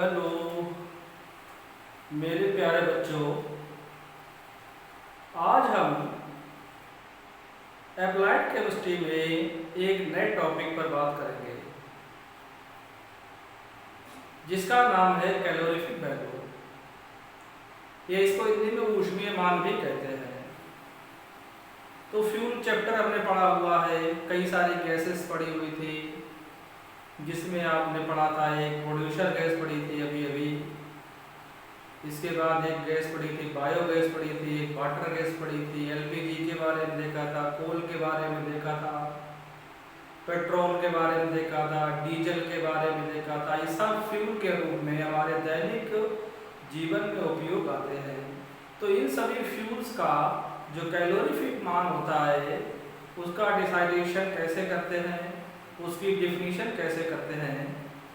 Hello मेरे प्यारे बच्चों, आज हम एप्लाइड केमिस्ट्री में एक नए टॉपिक पर बात करेंगे जिसका नाम है कैलोरीफिक वैल्यू। ये इसको हिंदी में ऊष्मीय मान भी कहते हैं। तो फ्यूल चैप्टर हमने पढ़ा हुआ है, कई सारी गैसेस पढ़ी हुई थी जिसमें आपने पढ़ा था, एक प्रोड्यूसर गैस पढ़ी थी अभी अभी, इसके बाद एक गैस पढ़ी थी बायोगैस पढ़ी थी, एक वाटर गैस पढ़ी थी, एलपीजी के बारे में देखा था, कोल के बारे में देखा था, पेट्रोल के बारे में देखा था, डीजल के बारे में देखा था। ये सब फ्यूल के रूप में हमारे दैनिक जीवन में उपयोग आते हैं। तो इन सभी फ्यूल्स का जो कैलोरीफिक मान होता है उसका डिसाइडेशन कैसे करते हैं, उसकी डिफिनीशन कैसे करते हैं,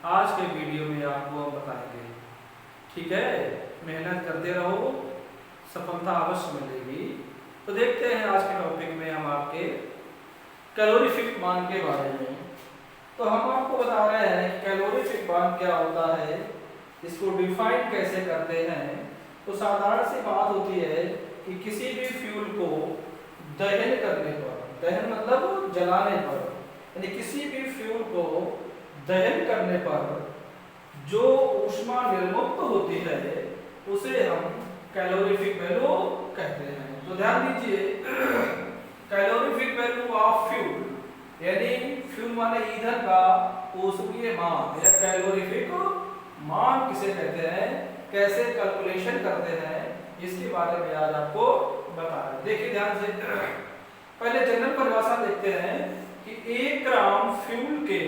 आज के वीडियो में आपको हम बताएंगे। ठीक है, मेहनत करते रहो, सफलता अवश्य मिलेगी। तो देखते हैं आज के टॉपिक में हम आपके कैलोरीफिक मान के बारे में। तो हम आपको बता रहे हैं कि कैलोरीफिक मान क्या होता है, इसको डिफाइन कैसे करते हैं। तो साधारण सी बात होती है कि किसी भी फ्यूल को दहन करने पर, दहन मतलब जलाने पर, यानी किसी भी फ्यूल को दहन करने पर जो ऊष्मा निर्मुक्त होती है उसे हम कैलोरीफिक वैल्यू कहते हैं। तो ध्यान दीजिए, कैलोरीफिक वैल्यू ऑफ फ्यूल, यानी फ्यूल माने ईंधन का ऊष्मीय मान या कैलोरीफिक मान किसे कहते हैं, कैसे कैलकुलेशन करते हैं, इसके बारे में आज आपको बता रहे हैं। देखिए ध्यान से, पहले जनरल परिभाषा देखते हैं कि 1 ग्राम फ्यूल के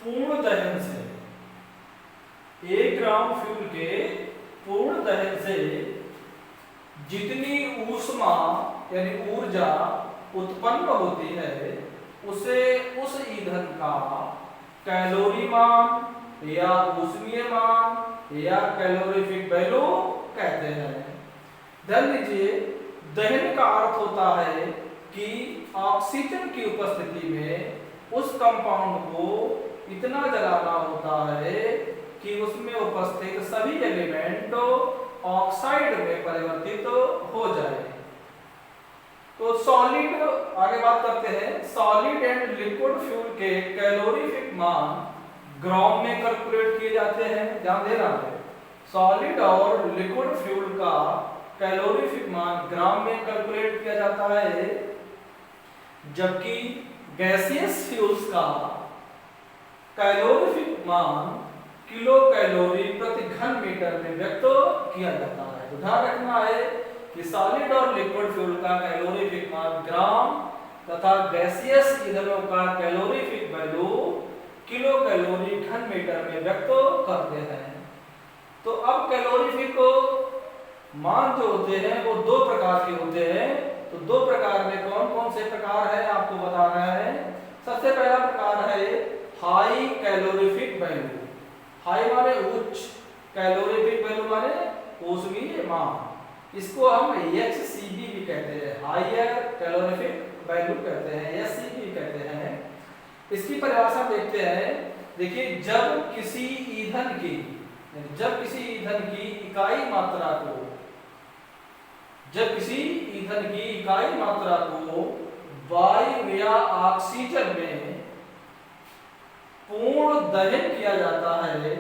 पूर्ण दहन से, 1 ग्राम फ्यूल के पूर्ण दहन से जितनी ऊष्मा यानी ऊर्जा उत्पन्न होती है उसे उस ईंधन का कैलोरी मान या ऊष्मीय मान या कैलोरीफिक वैल्यू कहते हैं। ध्यान दीजिए, दहन का अर्थ होता है कि ऑक्सीजन की उपस्थिति में उस कंपाउंड को इतना जलाना होता है कि उसमें उपस्थित सभी एलिमेंट ऑक्साइड में परिवर्तित हो जाए। तो सॉलिड, आगे बात करते हैं, सॉलिड एंड लिक्विड फ्यूल के कैलोरीफिक मान ग्राम में कैलकुलेट किए जाते हैं। ध्यान देना है, सॉलिड और लिक्विड फ्यूल का कैलोरीफिक मान ग्राम में कैलकुलेट किया जाता है, जबकि गैसियस फ्यूल्स का कैलोरीफिक मान किलो कैलोरी प्रति घन मीटर में व्यक्त किया जाता है। तो ध्यान रखना है कि सॉलिड और लिक्विड फ्यूल का कैलोरीफिक मान ग्राम तथा गैसियस ईंधनों का कैलोरीफिक वैल्यू किलो कैलोरी घन मीटर में व्यक्त करते हैं। तो अब कैलोरीफिक मान जो होते हैं वो 2 प्रकार के होते हैं। तो 2 प्रकार में कौन कौन से प्रकार है आपको बता रहे हैं। सबसे पहला प्रकार है हाई कैलोरीफिक वैल्यू। हाई माने उच्च, कैलोरीफिक वैल्यू माने ऊष्मीय मान। इसको हम HCV भी कहते हैं, हायर कैलोरीफिक वैल्यू कहते हैं, HCV कहते हैं। इसकी परिभाषा देखते हैं। देखिए, जब किसी ईंधन की इकाई मात्रा को, जब किसी ईंधन की इकाई मात्रा को वायु या ऑक्सीजन में पूर्ण दहन किया जाता है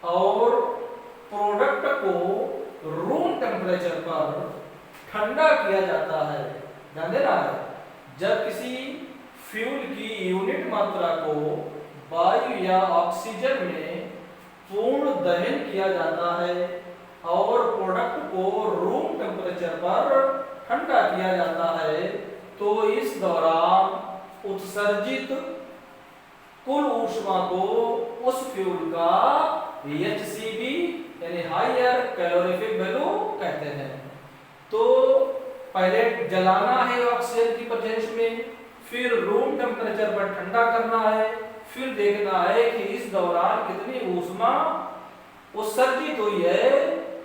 और प्रोडक्ट को रूम टेम्परेचर पर ठंडा किया जाता है। ध्यान देना है, जब किसी फ्यूल की यूनिट मात्रा को वायु या ऑक्सीजन में पूर्ण दहन किया जाता है और प्रोडक्ट को रूम टेम्परेचर पर ठंडा किया जाता है, तो इस दौरान उत्सर्जित कुल ऊष्मा को उस फ्यूल का HCV यानी हायर कैलोरीफिक वैल्यू कहते हैं। तो पहले जलाना है ऑक्सीजन की प्रेजेंस में, फिर रूम टेम्परेचर पर ठंडा करना है, फिर देखना है कि इस दौरान कितनी ऊष्मा उत्सर्जित हुई है।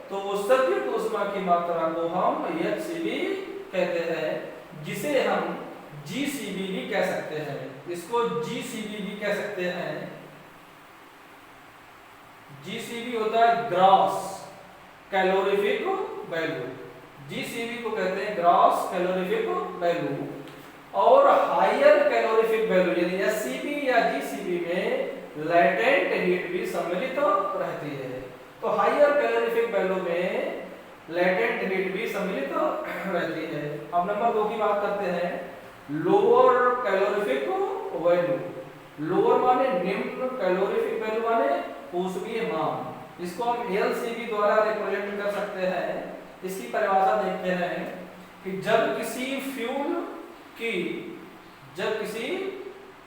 तो उत्सर्जित ऊष्मा की मात्रा को हम HCV कहते हैं, जिसे हम GCV भी कह सकते हैं। इसको GCV भी कह सकते हैं, GCV होता है ग्रॉस कैलोरीफिक वैल्यू, GCV को कहते हैं ग्रॉस कैलोरीफिक वैल्यू। और हायर कैलोरीफिक वैल्यू यानी SCV या GCV में लेटेंट हीट भी सम्मिलित रहती है। तो हायर कैलोरीफिक वैल्यू में लेटेंट हीट भी सम्मिलित रहती है। अब नंबर 2 की बात करते हैं, लोअर कैलोरीफिक वैल्यू। लोअर माने निम्न, कैलोरीफिक वैल्यू माने ऊष्मीय मान। इसको हम LCV द्वारा रिप्रेजेंट कर सकते हैं। इसकी परिभाषा देखते हैं कि जब किसी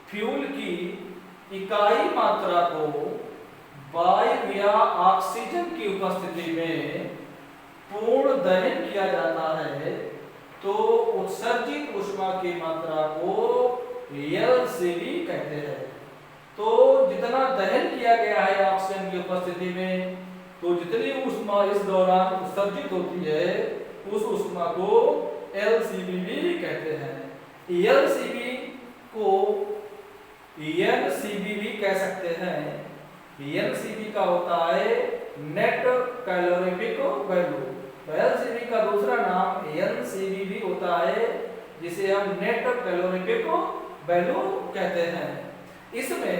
फ्यूल की इकाई मात्रा को वायु या ऑक्सीजन की उपस्थिति में पूर्ण दहन किया जाता है तो उत्सर्जित ऊष्मा की मात्रा को LCV कहते हैं। तो जितना दहन किया गया है ऑक्सीजन की उपस्थिति में, तो जितनी ऊष्मा इस दौरान उत्सर्जित होती है उस ऊष्मा को LCV भी कहते हैं। LCV को NCV भी कह सकते हैं। NCV का होता है नेट कैलोरीफिक वैल्यू। तो LCV का दूसरा नाम NCV भी होता है, जिसे हम नेट कैलोरीफिक वैल्यू कहते हैं। इसमें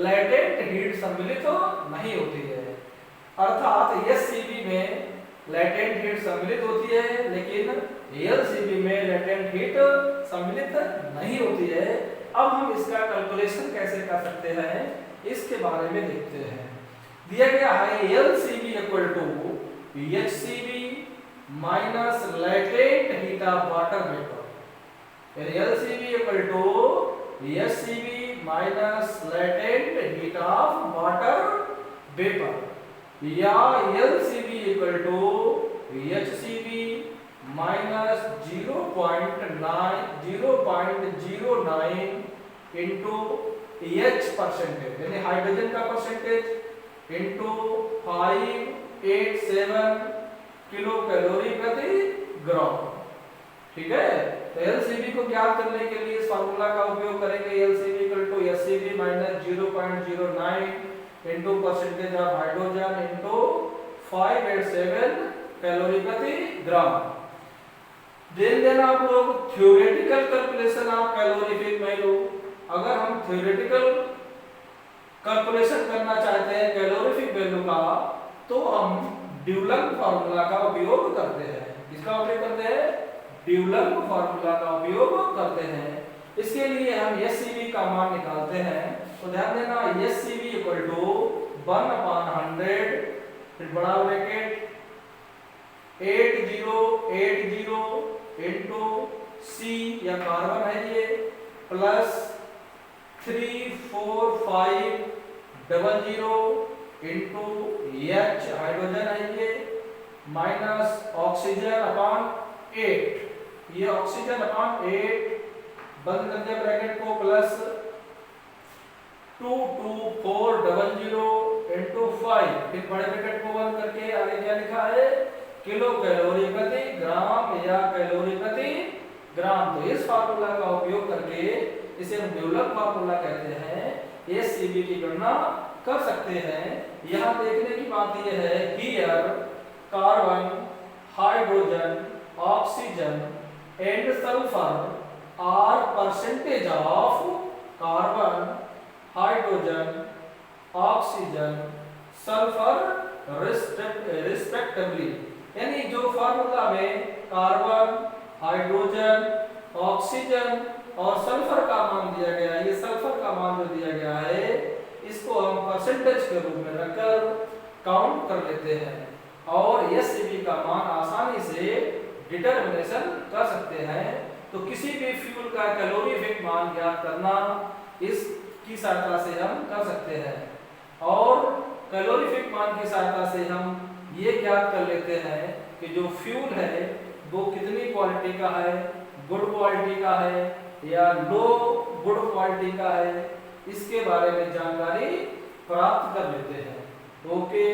लेटेंट हीट सम्मिलित नहीं होती है, अर्थात SCV में लेटेंट हीट सम्मिलित होती है लेकिन LCV में लेटेंट हीट सम्मिलित नहीं होती है। अब हम इसका कैलकुलेशन कैसे कर सकते हैं इसके बारे में देखते हैं। दिया गया है LCV equal to HCV minus latent heat of water vapour. LCV equal to HCV minus latent heat of water vapour या LCV equal to HCV minus 0.09 into H percentage यानी हाइड्रोजन का परसेंटेज इंटू 587 किलो कैलोरी प्रति gram. ठीक है, तो LCV को ज्ञात करने के लिए इस फार्मूला का उपयोग करेंगे। LCV equal to HCV minus 0.09 into percentage of hydrogen into 587 calorie प्रति ग्राम। देन आप लोग theoretical calculation of calorific value. अगर हम थ्योरेटिकल कैलकुलेशन करना चाहते हैं कैलोरीफिक वैल्यू का, तो हम ड्यूलंग फार्मूला का उपयोग करते हैं। किसका उपयोग करते हैं? ड्यूलंग फार्मूला का उपयोग करते हैं। इसके लिए हम SCV का मान निकालते हैं। तो ध्यान देना, SCV इक्वल टू 1/100 फिर बड़ा ब्रैकेट 8080 इंटू C या कार्बन है ये प्लस 34500 इंटू H हाइड्रोजन है ये माइनस ऑक्सीजन अपॉन 8, ये ऑक्सीजन अपॉन 8 बंद कर दिया ब्रैकेट को प्लस 22400 इंटू 5 फिर बड़े ब्रैकेट को बंद करके आगे क्या लिखा है किलो कैलोरी प्रति ग्राम या कैलोरी प्रति ग्राम। तो इस फार्मूला का उपयोग करके इसे हम ड्यूलंग फार्मूला कहते हैं, SCV की गणना कर सकते हैं। यहाँ देखने की बात यह है here carbon hydrogen oxygen and sulphur are percentage of carbon hydrogen oxygen sulphur respectively. यानी जो फार्मूला में कार्बन हाइड्रोजन ऑक्सीजन और सल्फर का मान दिया गया है, ये सल्फर का मान जो दिया गया है इसको हम परसेंटेज के रूप में रखकर काउंट कर लेते हैं और SCV का मान आसानी से डिटरमिनेशन कर सकते हैं। तो किसी भी फ्यूल का कैलोरीफिक मान ज्ञात करना इसकी सहायता से हम कर सकते हैं और कैलोरीफिक मान की सहायता से हम ये ज्ञात कर लेते हैं कि जो फ्यूल है वो कितनी क्वालिटी का है, गुड क्वालिटी का है या लो गुड क्वालिटी का है, इसके बारे में जानकारी प्राप्त कर लेते हैं। ओके।